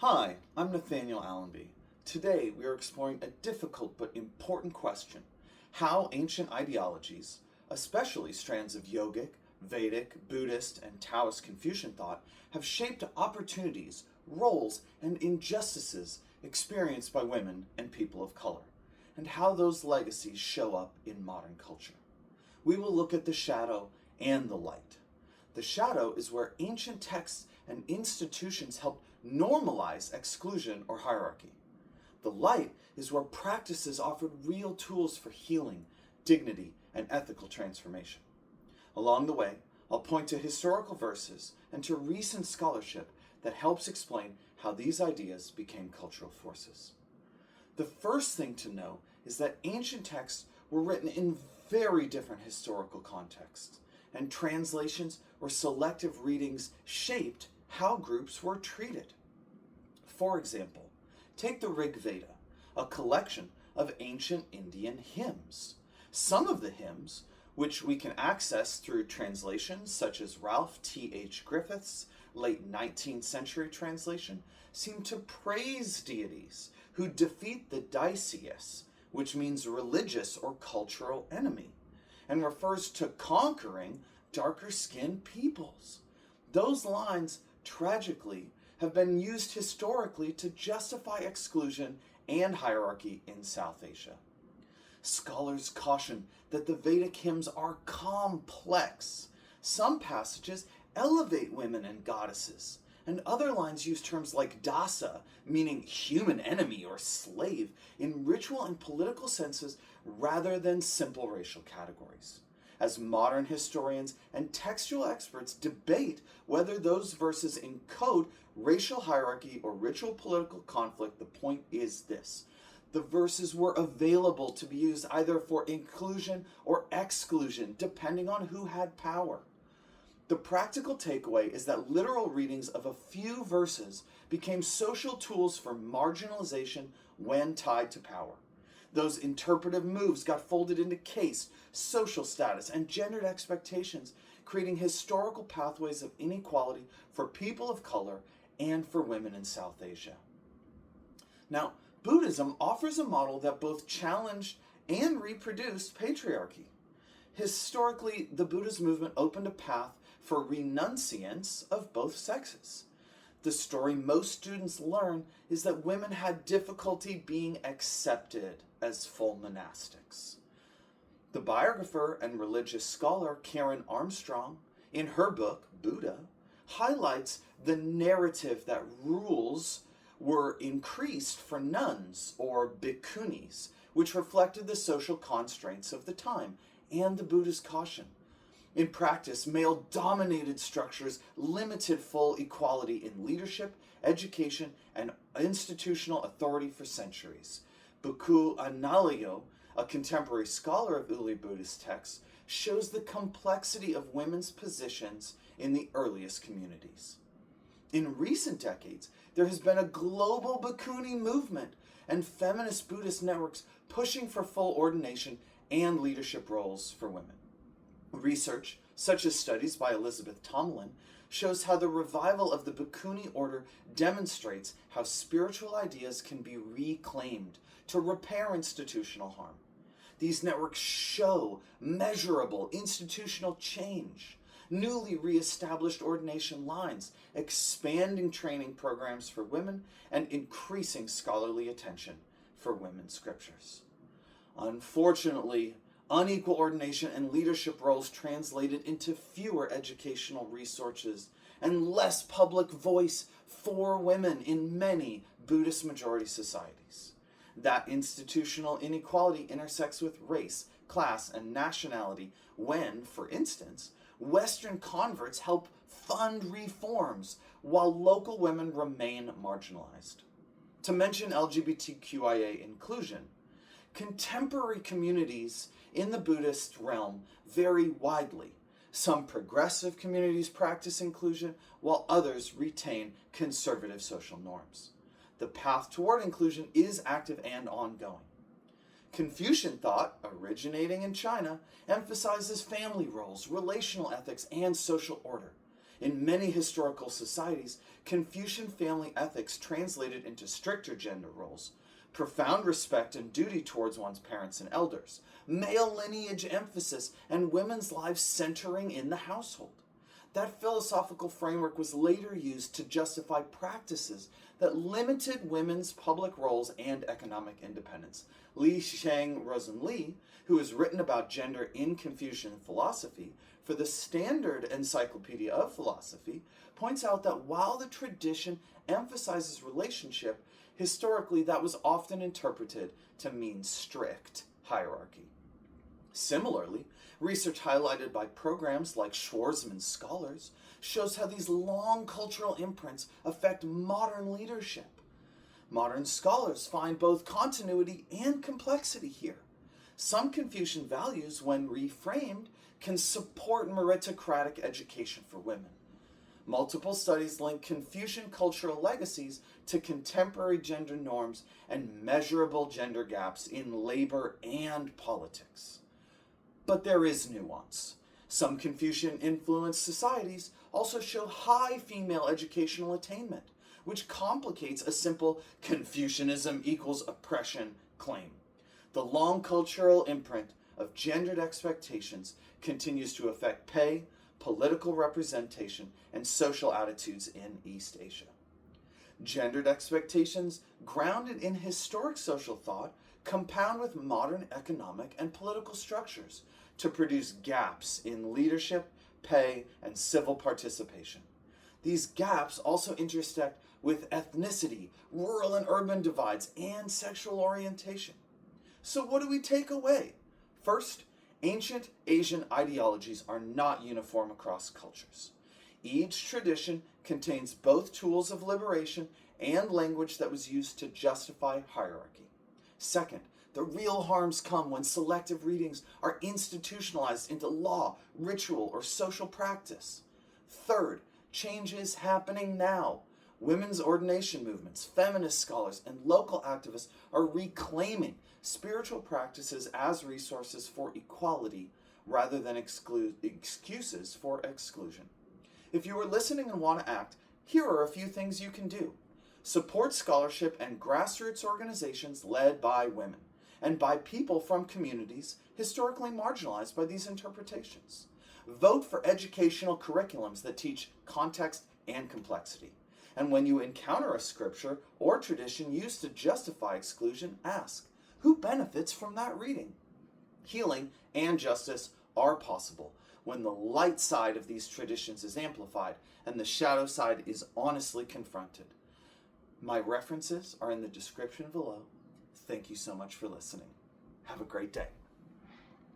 Hi, I'm Nathaniel Allenby. Today we are exploring a difficult but important question: how ancient ideologies, especially strands of yogic, Vedic, Buddhist, and Taoist Confucian thought, have shaped opportunities, roles, and injustices experienced by women and people of color, and how those legacies show up in modern culture. We will look at the shadow and the light. The shadow is where ancient texts and institutions helped normalize exclusion or hierarchy. The light is where practices offered real tools for healing, dignity, and ethical transformation. Along the way, I'll point to historical verses and to recent scholarship that helps explain how these ideas became cultural forces. The first thing to know is that ancient texts were written in very different historical contexts, and translations or selective readings shaped how groups were treated. For example, take the Rig Veda, a collection of ancient Indian hymns. Some of the hymns, which we can access through translations such as Ralph T. H. Griffith's late 19th century translation, seem to praise deities who defeat the Daicius, which means religious or cultural enemy, and refers to conquering darker-skinned peoples. Those lines, tragically, have been used historically to justify exclusion and hierarchy in South Asia. Scholars caution that the Vedic hymns are complex. Some passages elevate women and goddesses, and other lines use terms like dasa, meaning human enemy or slave, in ritual and political senses rather than simple racial categories. As modern historians and textual experts debate whether those verses encode racial hierarchy or ritual political conflict, the point is this: the verses were available to be used either for inclusion or exclusion, depending on who had power. The practical takeaway is that literal readings of a few verses became social tools for marginalization when tied to power. Those interpretive moves got folded into caste, social status, and gendered expectations, creating historical pathways of inequality for people of color and for women in South Asia. Now, Buddhism offers a model that both challenged and reproduced patriarchy. Historically, the Buddhist movement opened a path for renunciants of both sexes. The story most students learn is that women had difficulty being accepted as full monastics. The biographer and religious scholar Karen Armstrong, in her book, Buddha, highlights the narrative that rules were increased for nuns or bhikkhunis, which reflected the social constraints of the time and the Buddhist caution. In practice, male-dominated structures limited full equality in leadership, education, and institutional authority for centuries. Bhikkhu Analayo, a contemporary scholar of early Buddhist texts, shows the complexity of women's positions in the earliest communities. In recent decades, there has been a global bhikkhuni movement and feminist Buddhist networks pushing for full ordination and leadership roles for women. Research, such as studies by Elizabeth Tomlin, shows how the revival of the Bhikkhuni order demonstrates how spiritual ideas can be reclaimed to repair institutional harm. These networks show measurable institutional change, newly reestablished ordination lines, expanding training programs for women, and increasing scholarly attention for women's scriptures. Unfortunately, unequal ordination and leadership roles translated into fewer educational resources and less public voice for women in many Buddhist majority societies. That institutional inequality intersects with race, class, and nationality when, for instance, Western converts help fund reforms while local women remain marginalized. To mention LGBTQIA inclusion, contemporary communities in the Buddhist realm vary widely. Some progressive communities practice inclusion, while others retain conservative social norms. The path toward inclusion is active and ongoing. Confucian thought, originating in China, emphasizes family roles, relational ethics, and social order. In many historical societies, Confucian family ethics translated into stricter gender roles, profound respect and duty towards one's parents and elders, male lineage emphasis, and women's lives centering in the household. That philosophical framework was later used to justify practices that limited women's public roles and economic independence. Li Sheng Rosen Li, who has written about gender in Confucian philosophy for the Standard Encyclopedia of Philosophy, points out that while the tradition emphasizes relationship, historically that was often interpreted to mean strict hierarchy. Similarly, research highlighted by programs like Schwarzman's Scholars shows how these long cultural imprints affect modern leadership. Modern scholars find both continuity and complexity here. Some Confucian values, when reframed, can support meritocratic education for women. Multiple studies link Confucian cultural legacies to contemporary gender norms and measurable gender gaps in labor and politics. But there is nuance. Some Confucian-influenced societies also show high female educational attainment, which complicates a simple Confucianism equals oppression claim. The long cultural imprint of gendered expectations continues to affect pay, political representation, and social attitudes in East Asia. Gendered expectations grounded in historic social thought compound with modern economic and political structures to produce gaps in leadership, pay, and civil participation. These gaps also intersect with ethnicity, rural and urban divides, and sexual orientation. So what do we take away? First, ancient Asian ideologies are not uniform across cultures. Each tradition contains both tools of liberation and language that was used to justify hierarchy. Second, the real harms come when selective readings are institutionalized into law, ritual, or social practice. Third, change is happening now. Women's ordination movements, feminist scholars, and local activists are reclaiming spiritual practices as resources for equality rather than excuses for exclusion. If you are listening and want to act, here are a few things you can do. Support scholarship and grassroots organizations led by women and by people from communities historically marginalized by these interpretations. Vote for educational curriculums that teach context and complexity. And when you encounter a scripture or tradition used to justify exclusion, ask, who benefits from that reading? Healing and justice are possible when the light side of these traditions is amplified and the shadow side is honestly confronted. My references are in the description below. Thank you so much for listening. Have a great day.